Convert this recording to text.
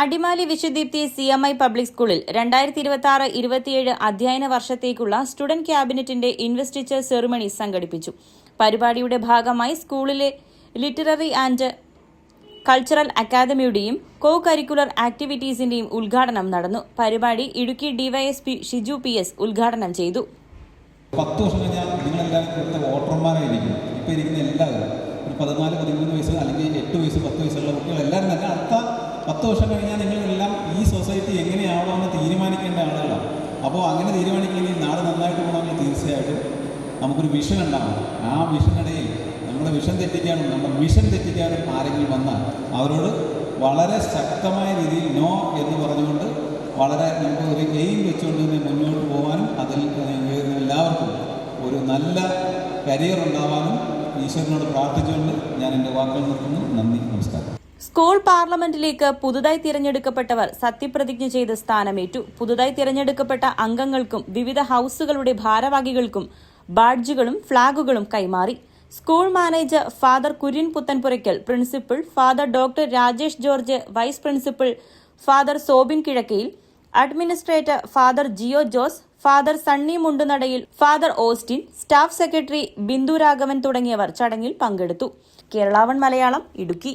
Adimali Vishwadeepthi CMI public സ്കൂളിൽ 2026-27 അധ്യയന വർഷത്തേക്കുള്ള സ്റ്റുഡന്റ് ക്യാബിനറ്റിന്റെ ഇൻവെസ്റ്റിച്ചർ സെറിമണി സംഘടിപ്പിച്ചു. പരിപാടിയുടെ ഭാഗമായി സ്കൂളിലെ ലിറ്റററി ആൻഡ് കൾച്ചറൽ അക്കാദമിയുടെയും കോ കരിക്കുലർ ആക്ടിവിറ്റീസിന്റെയും ഉദ്ഘാടനം നടന്നു. പരിപാടി ഇടുക്കി DYSP ഷിജു PS ഉദ്ഘാടനം ചെയ്തു. 10 വർഷം കഴിഞ്ഞാൽ നിങ്ങളെല്ലാവരും ഇവിടുത്തെ വോട്ടർമാരായിരിക്കും. ഇപ്പോൾ ഇരിക്കുന്ന എല്ലാവരും ഒരു 14-13 വയസ്സ് അല്ലെങ്കിൽ 8 വയസ്സ് 10 വയസ്സുള്ള കുട്ടികളെല്ലാവരും തന്നെ അടുത്ത 10 വർഷം കഴിഞ്ഞാൽ നിങ്ങളെല്ലാം ഈ സൊസൈറ്റി എങ്ങനെയാവണമെന്ന് തീരുമാനിക്കേണ്ട ആളുകളാണ്. അപ്പോൾ അങ്ങനെ തീരുമാനിക്കണമെങ്കിൽ നാട് നന്നായിട്ട് പോകണമെങ്കിൽ തീർച്ചയായിട്ടും നമുക്കൊരു വിഷൻ ഉണ്ടാകണം. ആ വിഷനിടയിൽ നമ്മുടെ വിഷൻ തെറ്റിക്കാനും നമ്മുടെ മിഷൻ തെറ്റിക്കാനും ആരെങ്കിലും വന്നാൽ അവരോട് വളരെ ശക്തമായ രീതിയിൽ നോ എന്ന് പറഞ്ഞുകൊണ്ട് വളരെ നമുക്ക് ഒരു എയിം വെച്ചുകൊണ്ട് തന്നെ മുന്നോട്ട് പോകാനും അതിൽ എല്ലാവർക്കും ഒരു നല്ല കരിയർ ഉണ്ടാവാനും ഈശ്വരനോട് പ്രാർത്ഥിച്ചുകൊണ്ട് ഞാൻ എൻ്റെ വാക്കുകൾ നിർത്തുന്നു. നന്ദി, നമസ്കാരം. സ്കൂൾ പാർലമെന്റിലേക്ക് പുതുതായി തിരഞ്ഞെടുക്കപ്പെട്ടവർ സത്യപ്രതിജ്ഞ ചെയ്ത് സ്ഥാനമേറ്റു. പുതുതായി തിരഞ്ഞെടുക്കപ്പെട്ട അംഗങ്ങൾക്കും വിവിധ ഹൌസുകളുടെ ഭാരവാഹികൾക്കും ബാഡ്ജുകളും ഫ്ളാഗുകളും കൈമാറി. School manager father Kurian Puthenpurackal, principal father doctor Rajesh George, vice principal father Sobin Kizhakkayil, administrator father Jio Jose, father Sunny Mundunadayil, father Austin, staff secretary Bindu Raghavan തുടങ്ങിയവർ ചടങ്ങിൽ പങ്കെടുത്തു. കേരള 1 മലയാളം, ഇടുക്കി.